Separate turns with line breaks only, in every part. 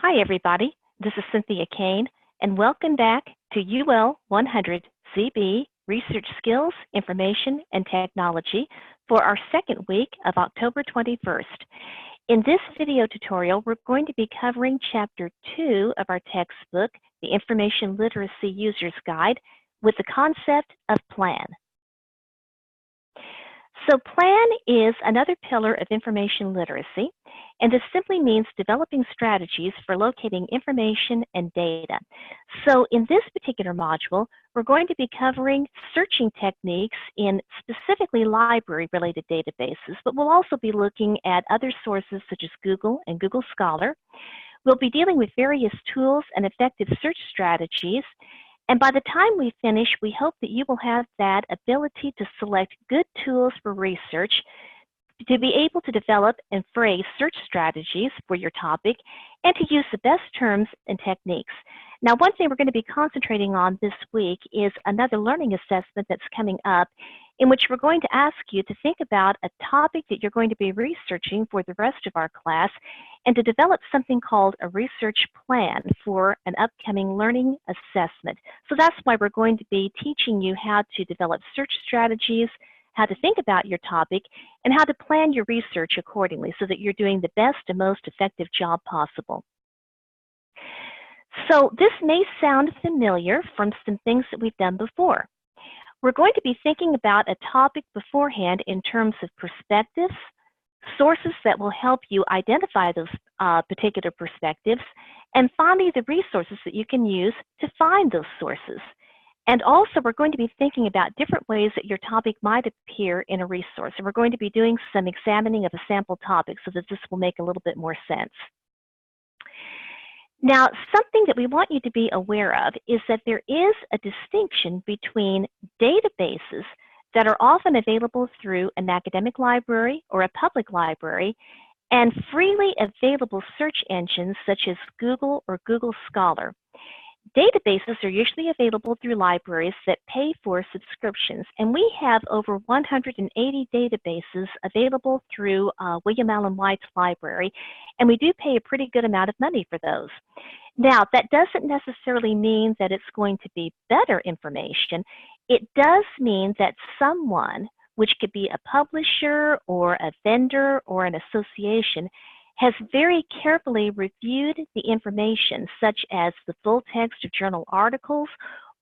Hi, everybody. This is Cynthia Kane, and welcome back to UL100ZB Research Skills, Information, and Technology for our second week of October 21st. In this video tutorial, we're going to be covering Chapter 2 of our textbook, the Information Literacy User's Guide, with the concept of plan. So plan is another pillar of information literacy, and this simply means developing strategies for locating information and data. So in this particular module, we're going to be covering searching techniques in specifically library-related databases, but we'll also be looking at other sources such as Google and Google Scholar. We'll be dealing with various tools and effective search strategies. And by the time we finish, we hope that you will have that ability to select good tools for research, to be able to develop and phrase search strategies for your topic, and to use the best terms and techniques. Now, one thing we're going to be concentrating on this week is another learning assessment that's coming up, in which we're going to ask you to think about a topic that you're going to be researching for the rest of our class, and to develop something called a research plan for an upcoming learning assessment. So that's why we're going to be teaching you how to develop search strategies, how to think about your topic, and how to plan your research accordingly so that you're doing the best and most effective job possible. So this may sound familiar from some things that we've done before. We're going to be thinking about a topic beforehand in terms of perspectives, sources that will help you identify those particular perspectives, and finally the resources that you can use to find those sources. And also we're going to be thinking about different ways that your topic might appear in a resource. And we're going to be doing some examining of a sample topic so that this will make a little bit more sense. Now, something that we want you to be aware of is that there is a distinction between databases that are often available through an academic library or a public library and freely available search engines such as Google or Google Scholar. Databases are usually available through libraries that pay for subscriptions, and we have over 180 databases available through William Allen White's library, and we do pay a pretty good amount of money for those. Now, that doesn't necessarily mean that it's going to be better information. It does mean that someone, which could be a publisher or a vendor or an association, has very carefully reviewed the information, such as the full text of journal articles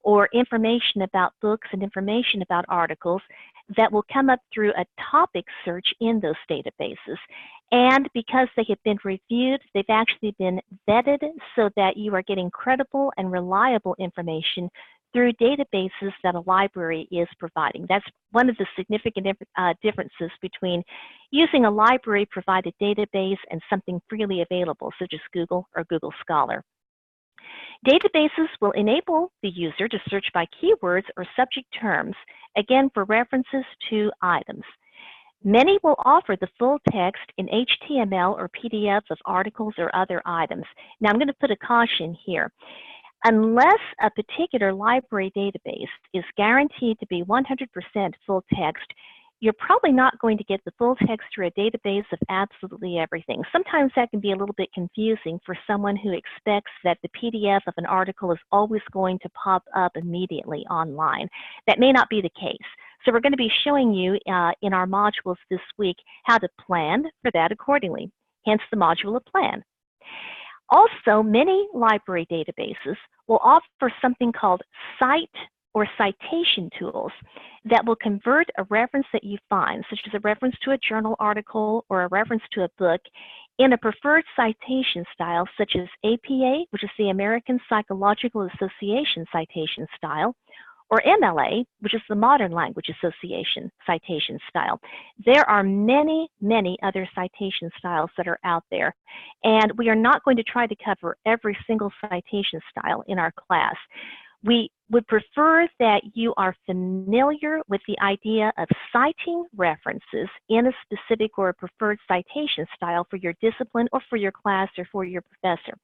or information about books and information about articles that will come up through a topic search in those databases. And because they have been reviewed, they've actually been vetted so that you are getting credible and reliable information through databases that a library is providing. That's one of the significant differences between using a library-provided database and something freely available, such as Google or Google Scholar. Databases will enable the user to search by keywords or subject terms, again, for references to items. Many will offer the full text in HTML or PDF of articles or other items. Now, I'm going to put a caution here. Unless a particular library database is guaranteed to be 100% full text, you're probably not going to get the full text through a database of absolutely everything. Sometimes that can be a little bit confusing for someone who expects that the PDF of an article is always going to pop up immediately online. That may not be the case. So we're going to be showing you in our modules this week how to plan for that accordingly, hence the module of plan. Also, many library databases will offer something called cite or citation tools that will convert a reference that you find, such as a reference to a journal article or a reference to a book, in a preferred citation style, such as APA, which is the American Psychological Association citation style, or MLA, which is the Modern Language Association citation style. There are many, many other citation styles that are out there, and we are not going to try to cover every single citation style in our class. We would prefer that you are familiar with the idea of citing references in a specific or a preferred citation style for your discipline or for your class or for your professor.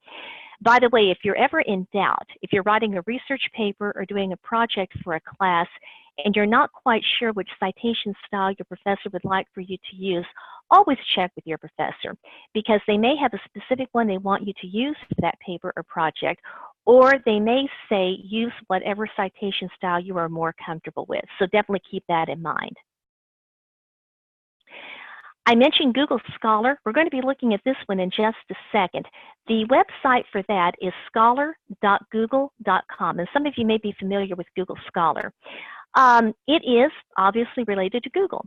By the way, if you're ever in doubt, if you're writing a research paper or doing a project for a class and you're not quite sure which citation style your professor would like for you to use, always check with your professor, because they may have a specific one they want you to use for that paper or project, or they may say use whatever citation style you are more comfortable with. So definitely keep that in mind. I mentioned Google Scholar. We're going to be looking at this one in just a second. The website for that is scholar.google.com, and some of you may be familiar with Google Scholar. It is obviously related to Google,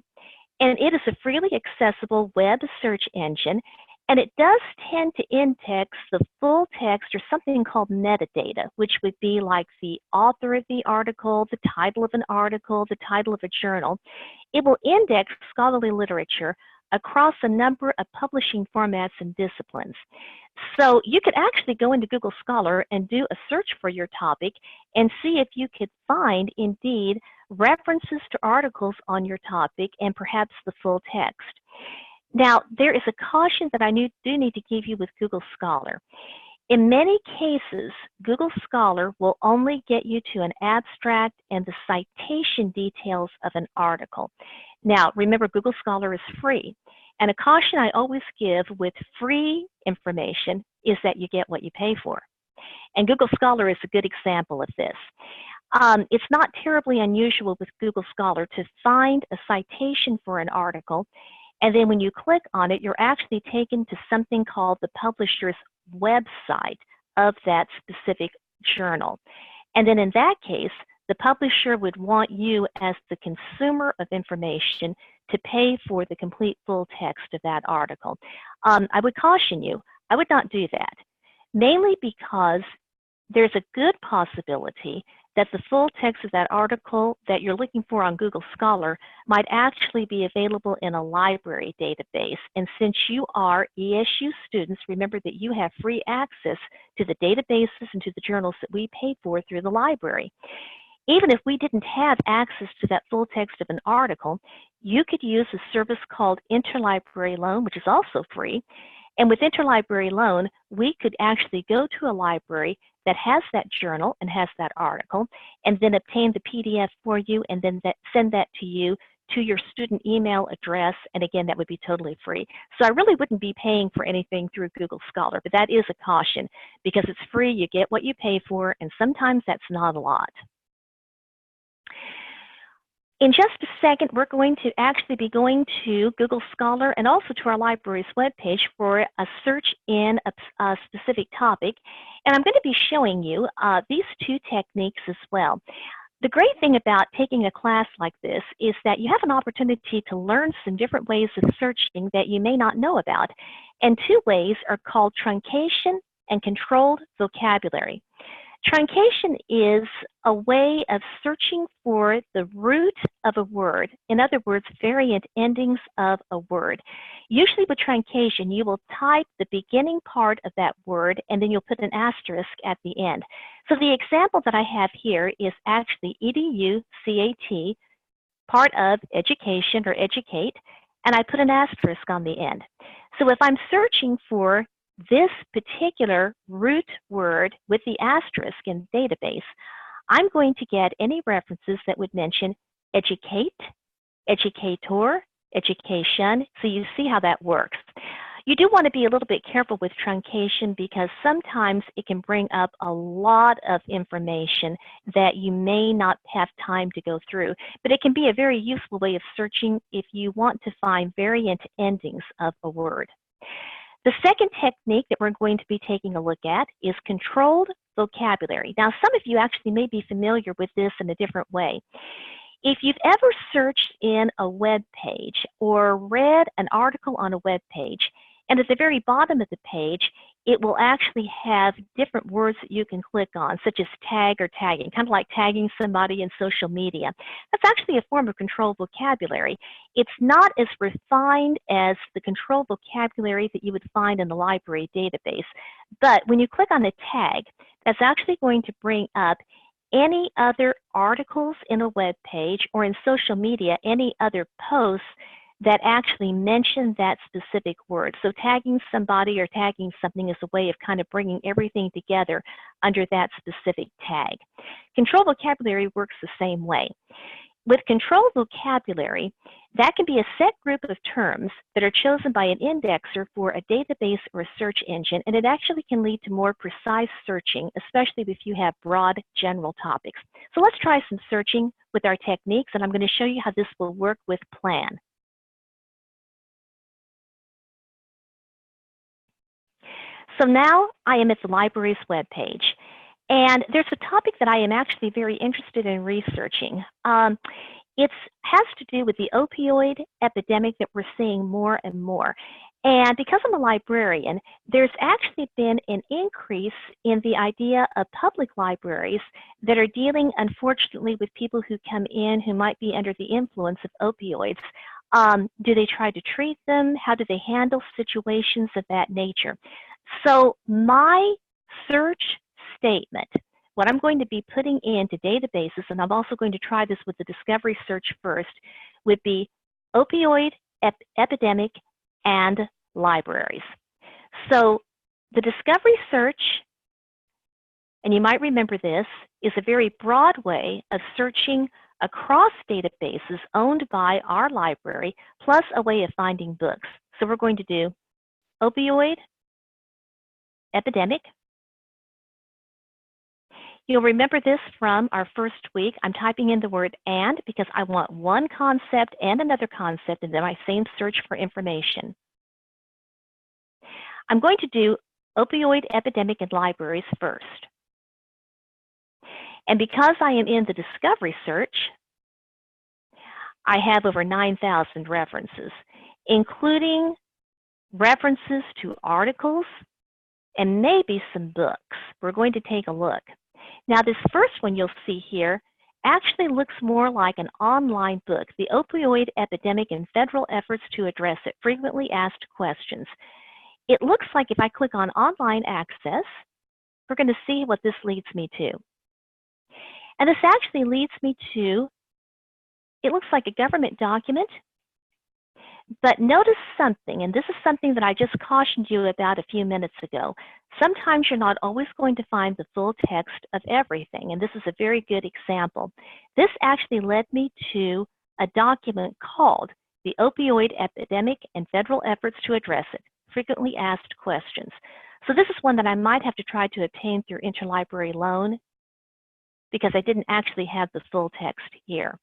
and it is a freely accessible web search engine, and it does tend to index the full text or something called metadata, which would be like the author of the article, the title of an article, the title of a journal. It will index scholarly literature across a number of publishing formats and disciplines. So you could actually go into Google Scholar and do a search for your topic and see if you could find, indeed, references to articles on your topic and perhaps the full text. Now, there is a caution that I do need to give you with Google Scholar. In many cases, Google Scholar will only get you to an abstract and the citation details of an article. Now, remember, Google Scholar is free. And a caution I always give with free information is that you get what you pay for. And Google Scholar is a good example of this. It's not terribly unusual with Google Scholar to find a citation for an article, and then when you click on it, you're actually taken to something called the publisher's website of that specific journal. And then in that case, the publisher would want you as the consumer of information to pay for the complete full text of that article. I would caution you, I would not do that, mainly because there's a good possibility that the full text of that article that you're looking for on Google Scholar might actually be available in a library database. And since you are ESU students, remember that you have free access to the databases and to the journals that we pay for through the library. Even if we didn't have access to that full text of an article, you could use a service called Interlibrary Loan, which is also free. And with Interlibrary Loan, we could actually go to a library that has that journal and has that article, and then obtain the PDF for you, and then send that to you to your student email address. And again, that would be totally free. So I really wouldn't be paying for anything through Google Scholar, but that is a caution. Because it's free, you get what you pay for, and sometimes that's not a lot. In just a second, we're going to actually be going to Google Scholar and also to our library's webpage for a search in a specific topic. And I'm going to be showing you these two techniques as well. The great thing about taking a class like this is that you have an opportunity to learn some different ways of searching that you may not know about. And two ways are called truncation and controlled vocabulary. Truncation is a way of searching for the root of a word. In other words, variant endings of a word. Usually with truncation, you will type the beginning part of that word and then you'll put an asterisk at the end. So the example that I have here is actually EDUCAT, part of education or educate, and I put an asterisk on the end. So if I'm searching for this particular root word with the asterisk in the database, I'm going to get any references that would mention educate, educator, education. So you see how that works. You do want to be a little bit careful with truncation because sometimes it can bring up a lot of information that you may not have time to go through, but it can be a very useful way of searching if you want to find variant endings of a word. The second technique that we're going to be taking a look at is controlled vocabulary. Now, some of you actually may be familiar with this in a different way. If you've ever searched in a web page or read an article on a web page, and at the very bottom of the page, it will actually have different words that you can click on, such as tag or tagging, kind of like tagging somebody in social media. That's actually a form of controlled vocabulary. It's not as refined as the controlled vocabulary that you would find in the library database. But when you click on a tag, that's actually going to bring up any other articles in a web page or in social media, any other posts that actually mention that specific word. So tagging somebody or tagging something is a way of kind of bringing everything together under that specific tag. Control vocabulary works the same way. With control vocabulary, that can be a set group of terms that are chosen by an indexer for a database or a search engine, and it actually can lead to more precise searching, especially if you have broad general topics. So let's try some searching with our techniques, and I'm going to show you how this will work with Plan. So now I am at the library's webpage, and there's a topic that I am actually very interested in researching. It has to do with the opioid epidemic that we're seeing more and more. And because I'm a librarian, there's actually been an increase in the idea of public libraries that are dealing, unfortunately, with people who come in who might be under the influence of opioids. Do they try to treat them? How do they handle situations of that nature? So my search statement, what I'm going to be putting into databases, and I'm also going to try this with the discovery search first, would be opioid epidemic and libraries. So the discovery search, and you might remember this, is a very broad way of searching across databases owned by our library, plus a way of finding books. So we're going to do opioid epidemic. You'll remember this from our first week. I'm typing in the word "and" because I want one concept and another concept in my same search for information. I'm going to do opioid epidemic and libraries first. And because I am in the discovery search, I have over 9,000 references, including references to articles and maybe some books. We're going to take a look. Now, this first one you'll see here actually looks more like an online book, The Opioid Epidemic and Federal Efforts to Address It, Frequently Asked Questions. It looks like if I click on Online Access, we're going to see what this leads me to. And this actually leads me to, it looks like a government document. But notice something, and this is something that I just cautioned you about a few minutes ago. Sometimes you're not always going to find the full text of everything, and this is a very good example. This actually led me to a document called The Opioid Epidemic and Federal Efforts to Address It, Frequently Asked Questions. So this is one that I might have to try to obtain through interlibrary loan because I didn't actually have the full text here.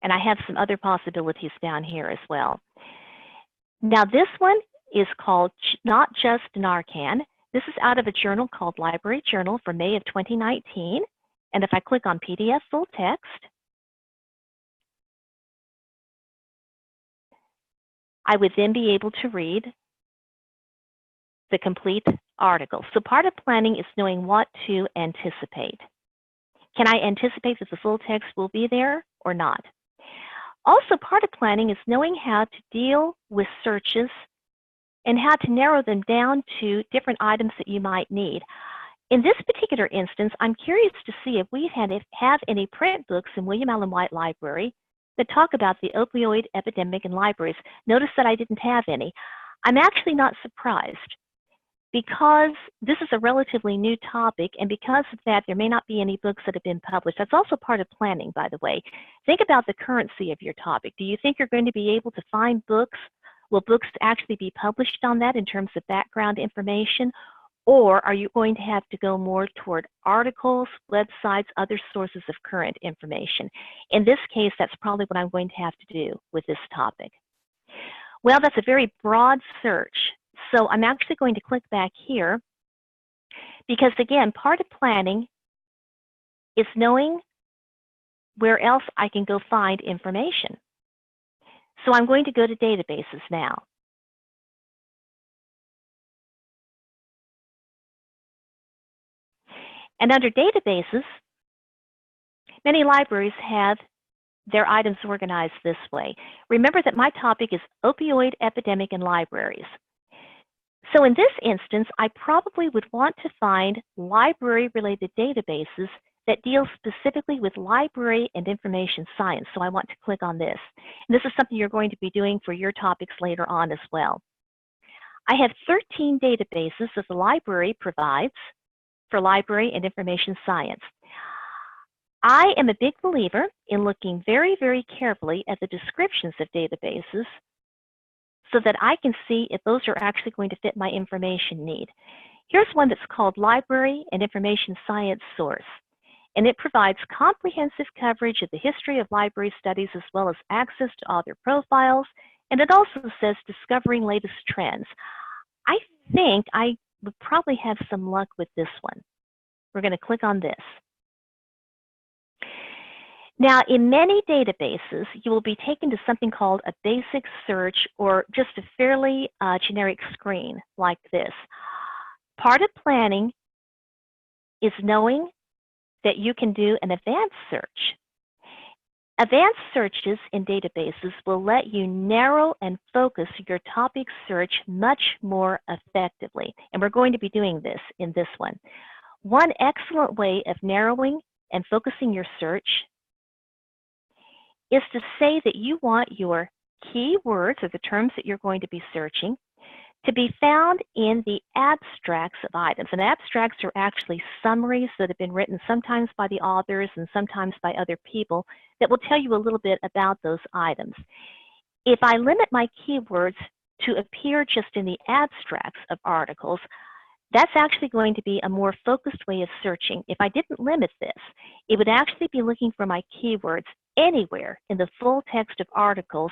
And I have some other possibilities down here as well. Now this one is called Not Just Narcan. This is out of a journal called Library Journal for May of 2019. And if I click on PDF full text, I would then be able to read the complete article. So part of planning is knowing what to anticipate. Can I anticipate that the full text will be there or not? Also, part of planning is knowing how to deal with searches and how to narrow them down to different items that you might need. In this particular instance, I'm curious to see if we have any print books in William Allen White Library that talk about the opioid epidemic in libraries. Notice that I didn't have any. I'm actually not surprised because this is a relatively new topic, and because of that, there may not be any books that have been published. That's also part of planning, by the way. Think about the currency of your topic. Do you think you're going to be able to find books? Will books actually be published on that in terms of background information? Or are you going to have to go more toward articles, websites, other sources of current information? In this case, that's probably what I'm going to have to do with this topic. Well, that's a very broad search. So I'm actually going to click back here because, again, part of planning is knowing where else I can go find information. So I'm going to go to databases now. And under databases, many libraries have their items organized this way. Remember that my topic is opioid epidemic in libraries. So in this instance, I probably would want to find library-related databases that deals specifically with library and information science. So I want to click on this. And this is something you're going to be doing for your topics later on as well. I have 13 databases that the library provides for library and information science. I am a big believer in looking very, very carefully at the descriptions of databases so that I can see if those are actually going to fit my information need. Here's one that's called Library and Information Science Source, and it provides comprehensive coverage of the history of library studies as well as access to author profiles, and it also says discovering latest trends. I think I would probably have some luck with this one. We're going to click on this. Now, in many databases, you will be taken to something called a basic search or just a fairly generic screen like this. Part of planning is knowing that you can do an advanced search. Advanced searches in databases will let you narrow and focus your topic search much more effectively. And we're going to be doing this in this one. One excellent way of narrowing and focusing your search is to say that you want your keywords or the terms that you're going to be searching to be found in the abstracts of items. And abstracts are actually summaries that have been written sometimes by the authors and sometimes by other people that will tell you a little bit about those items. If I limit my keywords to appear just in the abstracts of articles, that's actually going to be a more focused way of searching. If I didn't limit this, it would actually be looking for my keywords anywhere in the full text of articles,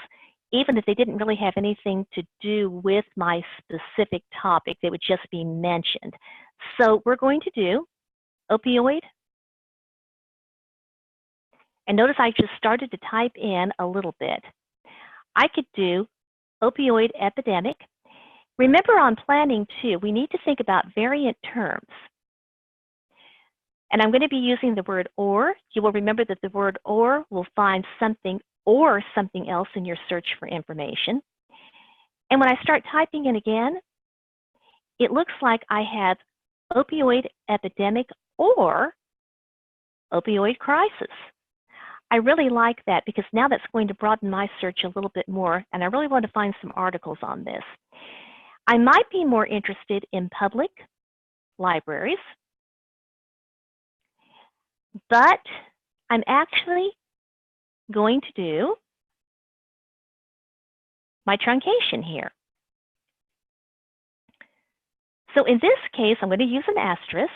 even if they didn't really have anything to do with my specific topic. They would just be mentioned. So we're going to do opioid. And notice I just started to type in a little bit. I could do opioid epidemic. Remember on planning too, we need to think about variant terms. And I'm going to be using the word or. You will remember that the word or will find something or something else in your search for information. And when I start typing in again, it looks like I have opioid epidemic or opioid crisis. I really like that because now that's going to broaden my search a little bit more, and I really want to find some articles on this. I might be more interested in public libraries, but I'm actually going to do my truncation here. So in this case, I'm going to use an asterisk,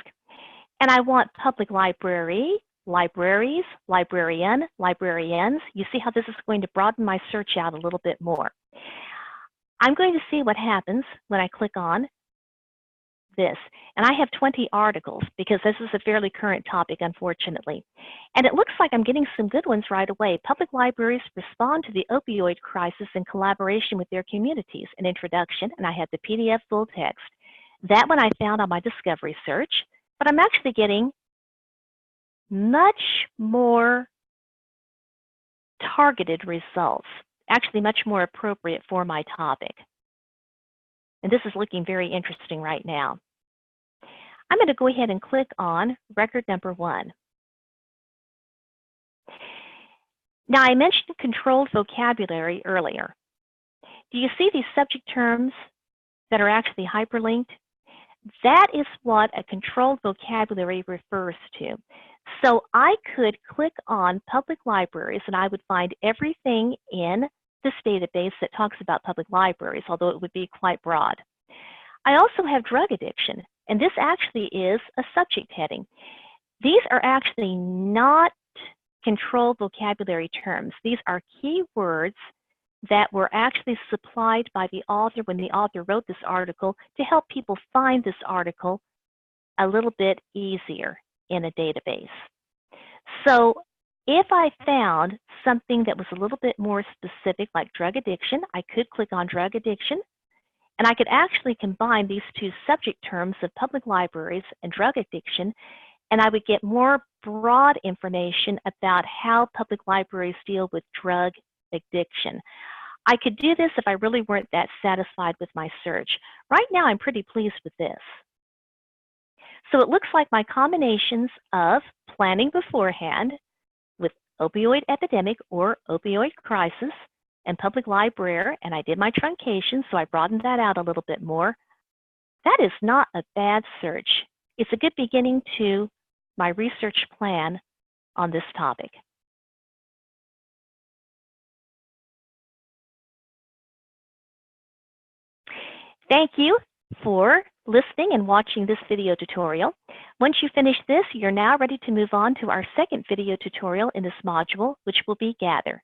and I want public library, libraries, librarian, librarians. You see how this is going to broaden my search out a little bit more. I'm going to see what happens when I click on this. And I have 20 articles because this is a fairly current topic, unfortunately. And it looks like I'm getting some good ones right away. Public libraries respond to the opioid crisis in collaboration with their communities. An introduction, and I have the PDF full text. That one I found on my discovery search, but I'm actually getting much more targeted results, actually much more appropriate for my topic. And this is looking very interesting right now. I'm going to go ahead and click on record number 1. Now, I mentioned controlled vocabulary earlier. Do you see these subject terms that are actually hyperlinked? That is what a controlled vocabulary refers to. So I could click on public libraries and I would find everything in this database that talks about public libraries, although it would be quite broad. I also have drug addiction, and this actually is a subject heading. These are actually not controlled vocabulary terms. These are keywords that were actually supplied by the author when the author wrote this article to help people find this article a little bit easier in a database. So if I found something that was a little bit more specific, like drug addiction, I could click on drug addiction, and I could actually combine these two subject terms of public libraries and drug addiction, and I would get more broad information about how public libraries deal with drug addiction. I could do this if I really weren't that satisfied with my search. Right now, I'm pretty pleased with this. So it looks like my combinations of planning beforehand with opioid epidemic or opioid crisis and public library, and I did my truncation, so I broadened that out a little bit more. That is not a bad search. It's a good beginning to my research plan on this topic. Thank you for listening and watching this video tutorial. Once you finish this, you're now ready to move on to our second video tutorial in this module, which will be Gather.